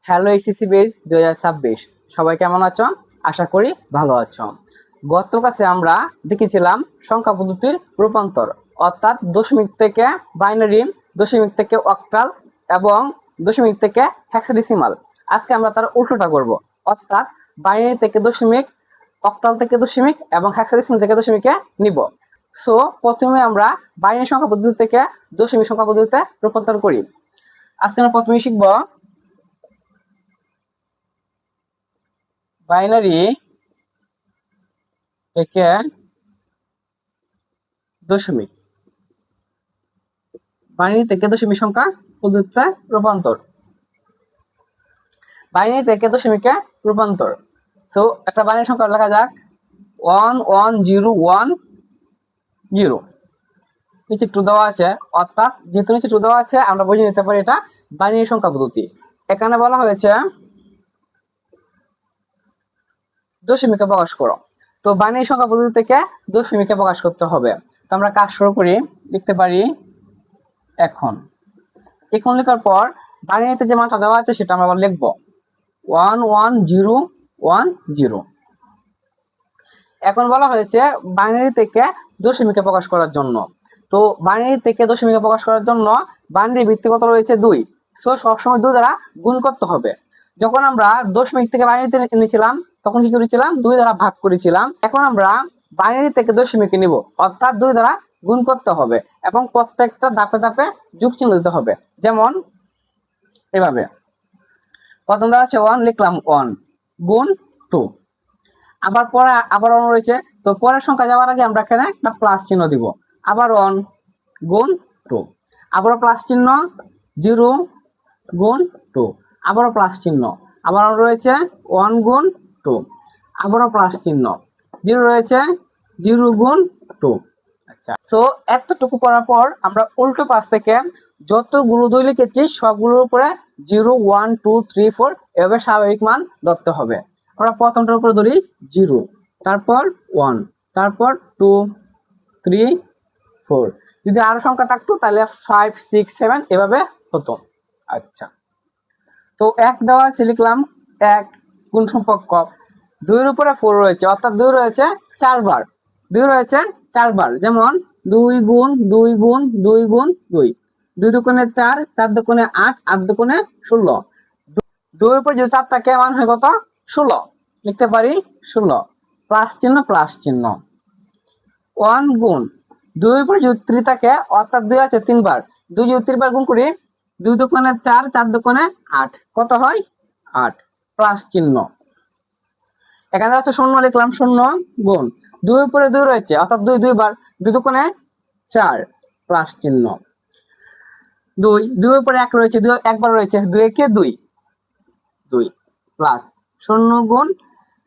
Hello SSC base 2026, সবাই কেমন আছো? আশা করি ভালো আছো। গত ক্লাসে আমরা দেখেছিলাম সংখ্যা পদ্ধতির রূপান্তর, অর্থাৎ দশমিক থেকে বাইনারি, দশমিক থেকে অক্টাল এবং দশমিক থেকে হেক্সাডেসিমাল। আজকে আমরা তার উল্টোটা করব, অর্থাৎ বাইনারি থেকে দশমিক, অক্টাল থেকে দশমিক এবং হেক্সাডেসিমাল থেকে দশমিকে নিব। সো প্রথমে আমরা বাইনারি সংখ্যা পদ্ধতি থেকে দশমিক সংখ্যা পদ্ধতিতে রূপান্তর করি। আজকে আমরা প্রথমে শিখব বাইনারি থেকে দশমিক, বাইনারি থেকে দশমিক সংখ্যা পদ্ধতিতে রূপান্তর, বাইনারি থেকে দশমিকে রূপান্তর। সো একটা বাইনারি সংখ্যা লেখা যাক 11010। নিচে টু দেওয়া আছে, অর্থাৎ যেহেতু নিচে টু দেওয়া আছে আমরা বুঝে নিতে পারি এটা বাইনারি সংখ্যা পদ্ধতি। এখানে বলা হয়েছে দশমিকে প্রকাশ করো, তো বাইনারি সংখ্যা পদ্ধতি থেকে দশমিকে প্রকাশ করতে হবে। তো আমরা কাজ শুরু করি, লিখতে পারি এখন লেখার পর বাইনারিতে যে মানটা দেওয়া আছে সেটা আমরা লিখব 11010। এখন বলা হয়েছে বাইনারি থেকে দশমিকে প্রকাশ করার জন্য। তো বাইনারি থেকে দশমিকে প্রকাশ করার জন্য বাইনারি ভিত্তি কত রয়েছে 2, সো সবসময় 2 দ্বারা গুণ করতে হবে। যখন আমরা দশমিক থেকে বাইনারিতে নিয়েছিলাম তখন কি করেছিলাম 2 দ্বারা ভাগ করেছিলাম। এখন আমরা বাইনারি থেকে দশমিকে নিব, অর্থাৎ 2 দ্বারা গুণ করতে হবে এবং প্রত্যেকটা ধাপে ধাপে যোগ চিহ্ন দিতে হবে। যেমন এভাবে প্রথম দেওয়া আছে 1, লিখলাম 1 গুণ 2, আবার পরে আবার 1 রয়েছে, তো পরের সংখ্যা যাওয়ার আগে আমরা এখানে একটা প্লাস চিহ্ন দিব। আবার 1 গুণ 2, আবারও প্লাস চিহ্ন, 0 গুণ 2, আবারও প্লাস চিহ্ন, আবার রয়েছে 1 গুণ 2, আবারও প্লাস চিহ্ন, 0 রয়েছে, 0 গুণ 2। আচ্ছা, সো এতটুকু করার পর আমরা উল্টো পাশ থেকে যতগুলো দুই লিখেছি সবগুলোর উপরে 0 1 2 3 4 এভাবে স্বাভাবিক মান ধরতে হবে। আমরা প্রথমটার উপরে ধরি 0, তারপর 1, তারপর 2 3 4, যদি আরো সংখ্যা থাকতো তাহলে 5 6 7 এভাবে হতো। আচ্ছা, তো 1 দেওয়া আছে, লিখলাম 1 গুণ সম্পর্ক 2 এর উপরে 4 রয়েছে, অর্থাৎ 2 রয়েছে 4 বার, 2 রয়েছে 4 বার। যেমন 2 গুণ 2 গুণ 2 গুণ 2, 2 দুগুণে 4, 4 দুগুণে 8, 8 দুগুণে 16। 2 এর উপর যদি 4 থাকে মান হয় কত? 16, লিখতে পারি 16, প্লাস চিহ্ন প্লাস চিহ্ন। 1 গুণ 2 এর উপর যদি 3 থাকে, অর্থাৎ 2 আছে 3 বার, 2 যদি 3 বার গুণ করি 2 দুগুণে 4, 4 দুগুণে 8, কত হয়? 8, প্লাস চিহ্ন। এখানে আছে 0, লিখলাম 0 গুণ 2 এর উপরে 2 রয়েছে, অর্থাৎ 2 2 বার, 2 দুগুণে 4, প্লাস চিহ্ন। 2 2 এর উপরে 1 রয়েছে, 2 একবার রয়েছে, 2 একে 2 2, প্লাস 0 গুণ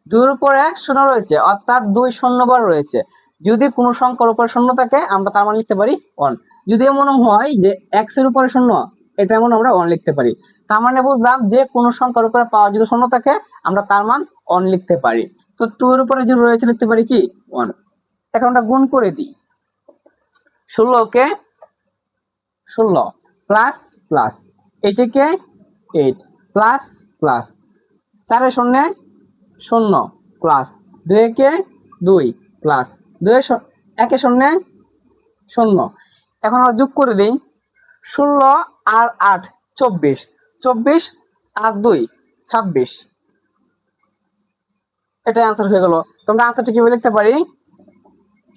2 এর উপরে 0 রয়েছে, অর্থাৎ 2 0 বার রয়েছে। যদি কোনো সংখ্যার উপরে 0 থাকে আমরা তার মান লিখতে পারি 1। যদি এমন হয় যে x এর উপরে 0, এটা এমন আমরা 1 লিখতে পারি। তার মানে বুঝলাম যে কোনো সংখ্যার উপরে পাওয়ার যদি 0 থাকে আমরা তার মান 1 লিখতে পারি। তো 2 এর উপরে 0 রয়েছে, লিখতে পারি কি 1। এখন আমরা গুণ করে দিই, 16 কে 16 প্লাস প্লাস, এটাকে 8 প্লাস প্লাস, 4 এ 0 0 প্লাস, 2 একে 2 প্লাস, 2 একে 0 0। এখন আমরা যোগ করে দিই, 16 আর 8 24, 24 আর 2 26, এটা অ্যান্সার হয়ে গেল। তোমরা অ্যান্সারটা কিভাবে লিখতে পারি?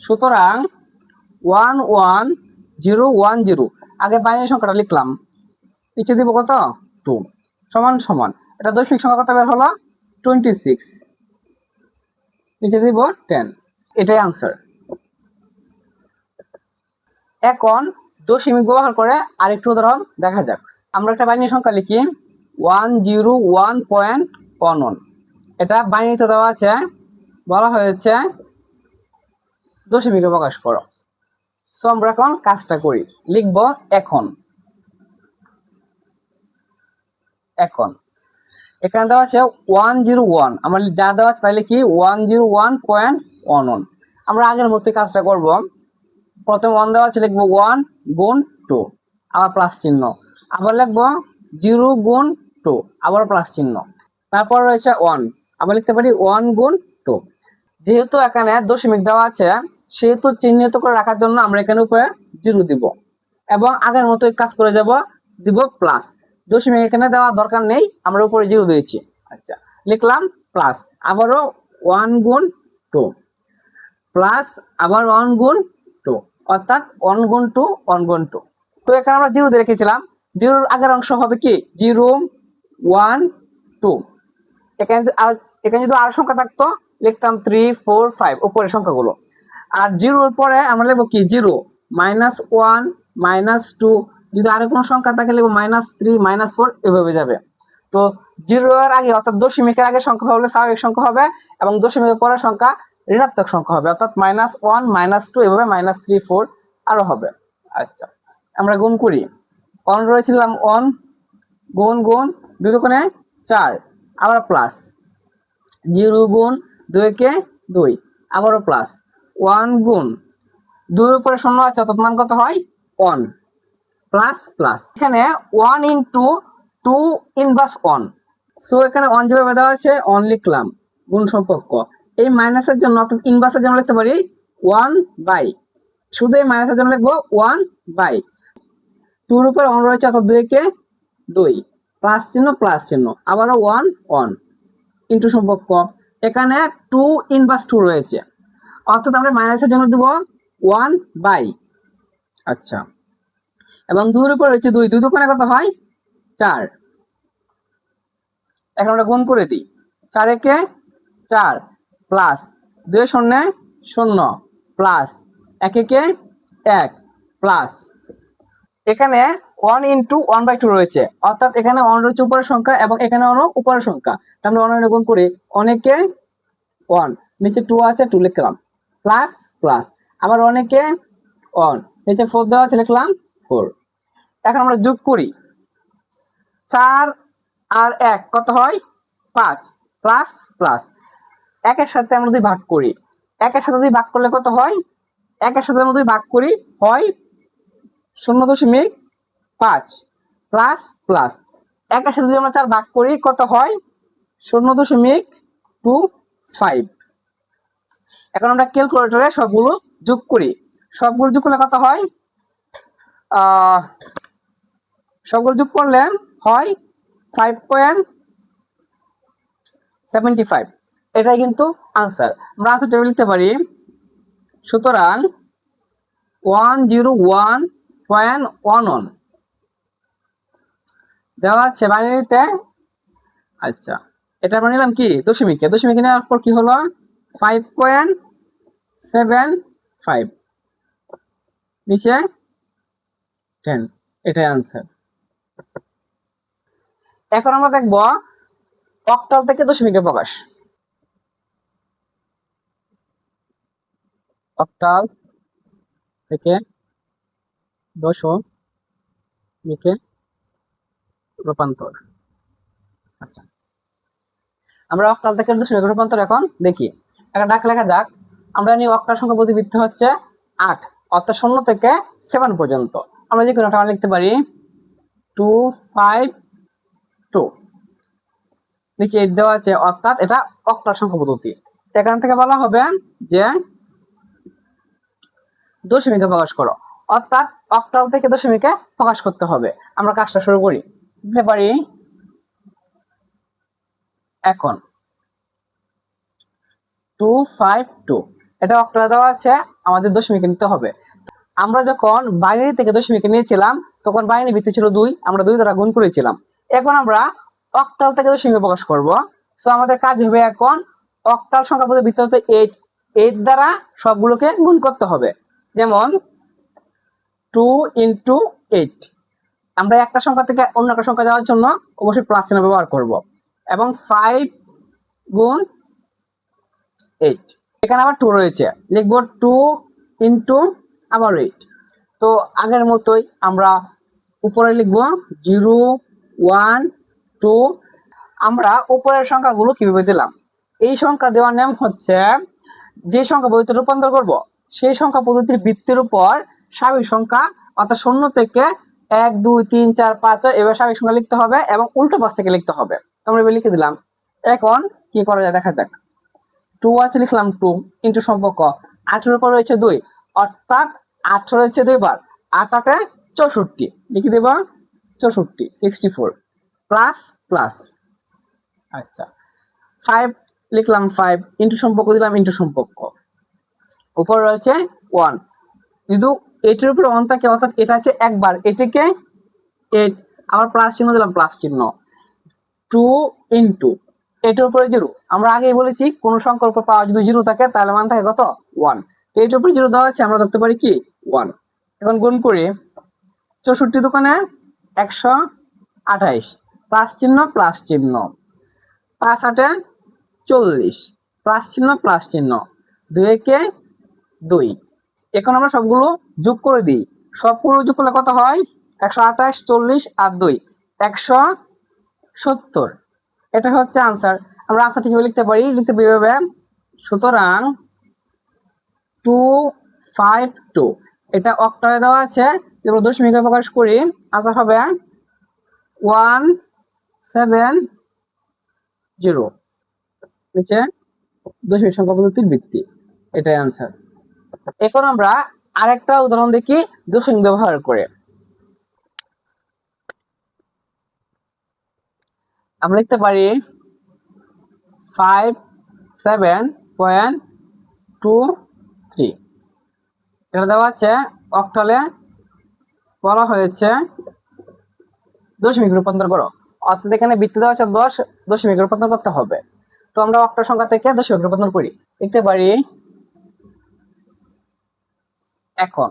সুতরাং 11010, আগে বাইনারি সংখ্যাটা লিখলাম, নিচে দিব কত 2, সমান সমান এটা দশমিক সংখ্যা কত বের হলো 26, নিচে দিব 10, এটাই আনসার। এখন দশমিক ব্যবহার করে আরেকটু উদাহরণ দেখা যাক। আমরা একটা বাইনারি সংখ্যা লিখি 101.11, এটা বাইনারিতে দেওয়া আছে, বলা হয়েছে দশমিকে প্রকাশ করো। সো আমরা এখন কাজটা করি, লিখব এখন এখানে দেওয়া আছে 101, আমরা যা দেওয়া আছে তাহলে কি 101.11। আমরা আগের মতো কাজটা করব। প্রথমে 1 দেওয়া আছে, লিখব 1 গুণ 2, আবার প্লাস চিহ্ন, আবার লিখব 0 গুণ টু, আবার প্লাস চিহ্ন, তারপর রয়েছে 1, আমরা লিখতে পারি 1 গুণ 2। যেহেতু এখানে দশমিক দেওয়া আছে সেহেতু চিহ্নিত করে রাখার জন্য আমরা এখানে উপরে 0 দিব এবং আগের মতোই কাজ করে যাব, দিব প্লাস। দশমিক এখানে দেওয়ার দরকার নেই, আমরা উপরে 0 দিয়েছি। আচ্ছা, লিখলাম প্লাস, আবারও 1 গুণ 2 প্লাস আবার 1 গুণ 2, অর্থাৎ 1 গুণ 2 1 গুণ 2। তো এখানে আমরা 0 দিয়ে রেখেছিলাম, 0 আগের অংশ হবে কি 0 1 2। এখানে যদি আর সংখ্যা থাকতো লিখতাম 3 4 5 উপরের সংখ্যাগুলো, আর 0 এর পরে আমরা লিখবো কি 0 -1 -2, যদি আরো কোনো সংখ্যা থাকে লিখবো -3 -4, এভাবে যাবে। তো 0 এর আগে অর্থাৎ দশমিকের আগে সংখ্যা হলে স্বাভাবিক সংখ্যা হবে এবং দশমিকের পরের সংখ্যা ঋণাত্মক সংখ্যা হবে, অর্থাৎ -1 -2 এভাবে -3 4 আরো হবে। আচ্ছা, আমরা গুণ করি। 1 রয়েছিলাম 1 গুণ গুণ 2 দুগুণে 4, আবার প্লাস 0 গুণ 2 কে 2, আবারও প্লাস 1 গুণ 2 এর উপরে শূন্য আছে অর্থাৎ মান কত হয় 1, প্লাস প্লাস। এখানে 1 ইনটু 2 ইনভার্স 1, সো এখানে 1 যেভাবে দেওয়া আছে 1 লিখলাম গুণ সম্পর্ক। এই মাইনাসের জন্য অর্থাৎ ইনভার্সের জন্য লিখতে পারি 1 বাই, শুধু এই মাইনাসের জন্য লিখবো 1 বাই 2 এর উপরে 1 রয়েছে অর্থাৎ 2 কে 2, প্লাস চিহ্ন, আবারও 1 1 ইনটু সম্পর্ক। এখানে 2 ইনভার্স 2 রয়েছে অর্থাৎ আমরা মাইনাসের জন্য দেব 1 বাই। আচ্ছা, এবং 2 এর উপর রয়েছে 2, 2 দুগুণে কত হয় 4। এখন আমরা গুণ করে দিই, 4 একে 4 প্লাস 2 শূন্য 0 প্লাস 1 একে 1 প্লাস, এখানে 1 ইনটু 1/2 রয়েছে অর্থাৎ এখানে 1 রয়েছে উপরের সংখ্যা এবং এখানে 1 উপরের সংখ্যা, আমরা 1 গুণ করি, অনেকে 1 নিচে 2 আছে 2 লিখলাম প্লাস প্লাস, আবার অনেকে 1 নিচে 4 দেওয়া আছে লিখলাম 4। এখন আমরা যোগ করি, 4 আর 1 কত হয় 5, প্লাস প্লাস। 1 এর সাথে আমরা যদি ভাগ করি, 1 এর সাথে যদি ভাগ করলে কত হয়, 1 এর সাথে আমরা যদি ভাগ করি হয় 0.5 প্লাস প্লাস। 1 এর সাথে যদি আমরা 4 ভাগ করি কত হয় 0.25। এখন আমরা ক্যালকুলেটরে সবগুলো যোগ করি, সবগুলো যোগ করলে কত হয়, সবগুলো যোগ করলে হয় 5.75। এটাই কিন্তু আনসার। আমরা আনসারটা লিখতে পারি, সুতরাং 101.11 দেওয়া আছে বাইনারিতে। আচ্ছা, এটা আমরা নিলাম কি দশমিকে, দশমিকে নেওয়ার পর কি হলো 5.75 নিচে 10, এটাই আনসার। এখন আমরা দেখব অক্টাল থেকে দশমিকে প্রকাশ। অক্টাল থেকে দশমিকে রূপান্তর। আচ্ছা, আমরা অক্টাল থেকে দশমিকে রূপান্তর এখন দেখি। একটা ডাক লেখা যাক। আমরা নিয়ে অক্টাল সংখ্যা প্রতিবৃত্তি হচ্ছে 8, অর্থাৎ 0 থেকে 7 পর্যন্ত। আমরা যে কোনো একটা লিখতে পারি 252, নিচে 8 দেওয়া আছে অর্থাৎ এটা অক্টাল সংখ্যা পদ্ধতি। এখান থেকে বলা হবে যে দশমিকে প্রকাশ করো, অর্থাৎ অক্টাল থেকে দশমিকে প্রকাশ করতে হবে। আমরা কাজটা শুরু করি, দিতে পারি এখন 252, এটা অক্টালে দেওয়া আছে, আমাদের দশমিকে নিতে হবে। আমরা যখন বাইনারি থেকে দশমিকে নিয়েছিলাম তখন বাইনারি ভিত্তি ছিল 2, আমরা 2 দ্বারা গুণ করেছিলাম। এখন আমরা অক্টাল থেকে দশমিকে প্রকাশ করব, সো আমাদের কাজ হবে এখন অক্টাল সংখ্যা পদ্ধতি ভিত্তি হতে 8 দ্বারা সবগুলোকে গুণ করতে হবে। যেমন 2 × 8, আমরা একটা সংখ্যা থেকে অন্য একটা সংখ্যা যাওয়ার জন্য অবশ্যই প্লাস চিহ্ন ব্যবহার করব, এবং 5 গুণ 8, এখানে আবার 2 রয়েছে, লিখব 2 × আবার 8। তো আগের মতোই আমরা উপরে লিখব 0 1 2। আমরা উপরের সংখ্যাগুলো কিভাবে দিলাম, এই সংখ্যা দেওয়ার নিয়ম হচ্ছে যে সংখ্যা পদ্ধতিতে রূপান্তর করব সেই সংখ্যা পদ্ধতির ভিত্তির উপর স্বাভাবিক সংখ্যা অর্থাৎ 0 থেকে 1 2 3 4 5 6 এবার স্বাভাবিক সংখ্যা লিখতে হবে এবং উল্টো পাশ থেকে লিখতে হবে। আমরা এবার লিখে দিলাম। এখন কি করা যায় দেখা যাক। 2 আছে লিখলাম 2 ইনটু সম্পর্ক 8 এর উপর রয়েছে 2 অর্থাৎ 8 রয়েছে 2 বার 8 8 64 লিখে দেব 64 64 প্লাস প্লাস। আচ্ছা 5 লিখলাম 5 ইনটু সম্পর্ক দিলাম ইনটু সম্পর্ক উপর রয়েছে 1 কিন্তু এটার উপরে 1 থাকে অর্থাৎ এটা আছে একবার এটাকে 8 আবার প্লাস চিহ্ন দিলাম প্লাস চিহ্ন 2 ইনটু এটার উপরে 0 আমরা আগেই বলেছি কোন সংখ্যার উপর পাওয়ার যদি 0 থাকে তাহলে মান থাকে কত 1 তো এটার উপরে 0 দেওয়া আছে আমরা ধরতে পারি কি 1 এখন গুণ করি 64 দোকানে 128 প্লাস চিহ্ন 5 8 40 প্লাস চিহ্ন 2 একে 2 এখন আমরা সবগুলো যোগ করে দিই সবগুলো যোগ করলে কত হয় 128 40 আর 2 170 এটা হচ্ছে आंसर আমরা आंसर কিভাবে লিখতে পারি এভাবে সুতরাং 252 এটা অক্টালে দেওয়া আছে যেগুলো দশমিকে প্রকাশ করি आंसर হবে 170 নিচে দশমিক সংখ্যা পদ্ধতির ভিত্তি এটাই आंसर এখন আমরা আরেকটা উদাহরণ দেখি দশমিক ব্যবহার করে আমরা লিখতে পারি 57.23 এটা দেওয়া আছে অক্টালে বলা হয়েছে দশমিক রূপান্তর করো অর্থাৎ এখানে বৃত্তি দেওয়া আছে 10 দশমিক রূপান্তর করতে হবে তো আমরা অক্টাল সংখ্যা থেকে দশমিক রূপান্তর করি লিখতে পারি এখন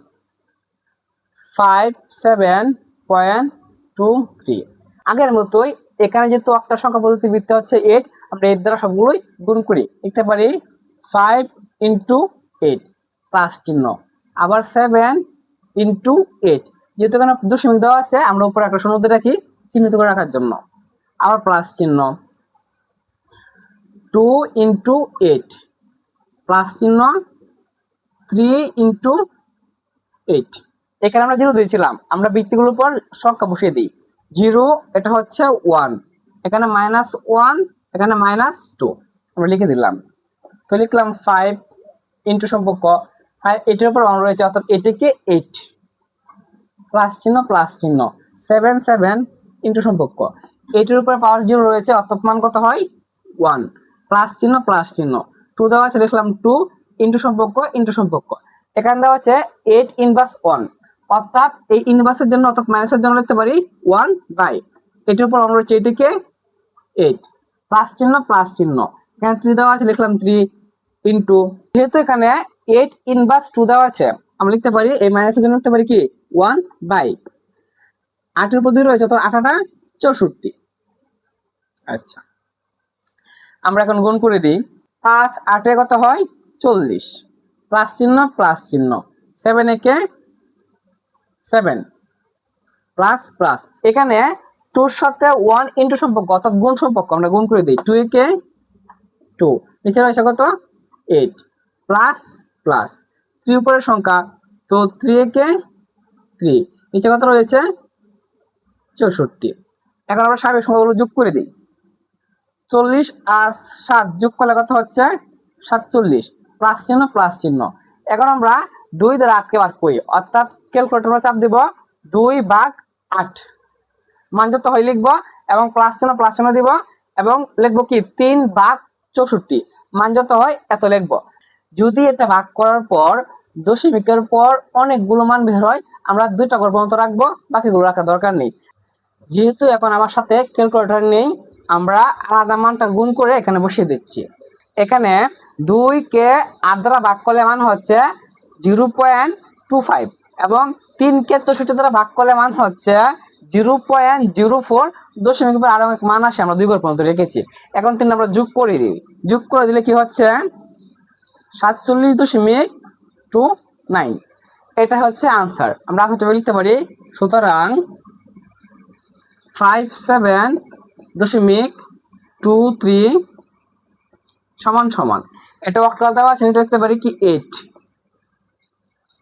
57.23 আগের মতোই এখানে যেহেতু অক্টাল সংখ্যা পদ্ধতি বৃত্তি হচ্ছে 8 আমরা 8 দ্বারা সবগুলোই গুণ করি লিখতে পারি 5 * 8 প্লাস চিহ্ন আবার 7 * 8 যেহেতু এখানে দশমিক দেওয়া আছে আমরা উপরে একটা শূন্য দিয়ে রাখি চিহ্নিত করে রাখার জন্য আবার প্লাস চিহ্ন 2 * 8 প্লাস চিহ্ন 3 * 8 এখানে আমরা 0 দিয়েছিলাম আমরা বৃত্তিগুলোর উপর সংখ্যা বসিয়ে দিই 0 এটা হচ্ছে 1 এখানে -1 এখানে -2 আমরা লিখে দিলাম তো লিখলাম 5 ইনটু সম্পর্ক 5 এটার উপর 1 রয়েছে অর্থাৎ এটাকে 8 প্লাস চিহ্ন 7 7 ইনটু সম্পর্ক এটার উপর পাওয়ার 0 রয়েছে অর্থাৎ মান কত হয় 1 প্লাস চিহ্ন 2 দেওয়া আছে লিখলাম 2 ইনটু সম্পর্ক এখানে দেওয়া আছে 8 ইনভার্স 1 অর্থাৎ এই ইনভার্সের জন্য অর্থাৎ মাইনাসের জন্য লিখতে পারি 1/, এটার উপর আমরা রয়েছে এটাকে 8 প্লাস চিহ্ন এখানে 3 দেওয়া আছে লিখলাম 3 ইনটু যেহেতু এখানে 8 ইনভার্স 2 দেওয়া আছে আমরা লিখতে পারি এই মাইনাসের জন্য লিখতে পারি কি 1/, 8 এর উপর 2 রয়েছে তো 8 8 64 আচ্ছা আমরা এখন গুণ করে দিই 5 8 এ কত হয় 40 প্লাস চিহ্ন 7 একে 7 প্লাস প্লাস এখানে 2 এর সাথে 1 ইনটু সম্পর্ক অর্থাৎ গুণ সম্পর্ক আমরা গুণ করে দিই 2 একে 2 নিচে রয়েছে কত 8 প্লাস প্লাস 3 উপরের সংখ্যা তো 3 একে 3 নিচে কত রয়েছে 64 এখন আমরা স্বাভাবিক সংখ্যাগুলো যোগ করে দিই 40 আর 7 যোগ করলে কত হচ্ছে 47 প্লাস চিহ্ন এখন আমরা 2 দ্বারা 8 কে ভাগ করি অর্থাৎ ক্যালকুলেটরে চাপ দেব 2/8 মান যত হয় লিখব এবং প্লাস চিহ্ন দিব এবং লিখব কি 3/64 মান যত হয় এত লিখব যদি এটা ভাগ করার পর দশমিকের পর অনেকগুলো মান বের হয় আমরা 2টা ঘর পর্যন্ত রাখবো বাকিগুলো রাখার দরকার নেই যেহেতু এখন আমার সাথে ক্যালকুলেটর নেই আমরা আলাদা মানটা গুণ করে এখানে বসিয়ে দিচ্ছি এখানে 2 কে 8 দ্বারা ভাগ করলে মান হচ্ছে 0.25 এবং 3 কে 64 দ্বারা ভাগ করলে মান হচ্ছে 0.04 দশমিক পর আরো এক মান আসে আমরা 2 ঘর পর্যন্ত রেখেছি এখন 3 আমরা যোগ করে দিই যোগ করে দিলে কি হচ্ছে 47.29 এটা হচ্ছে आंसर আমরা হয়তো লিখতে পারি সুতরাং 57.23 সমান সমান এটা অক্টাল দেওয়া আছে লিখতে পারি কি 8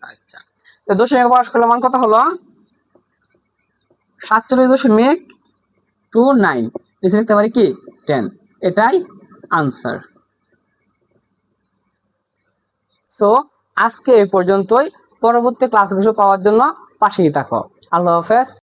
আচ্ছা তো দশমিক প্রকাশ করলে মান কত হলো 47.29 লিখতে পারি কি 10, এটাই আনসার। সো আজকে এই পর্যন্তই, পরবর্তী ক্লাসগুলো পাওয়ার জন্য পাশেই থাকো। আল্লাহ হাফেজ।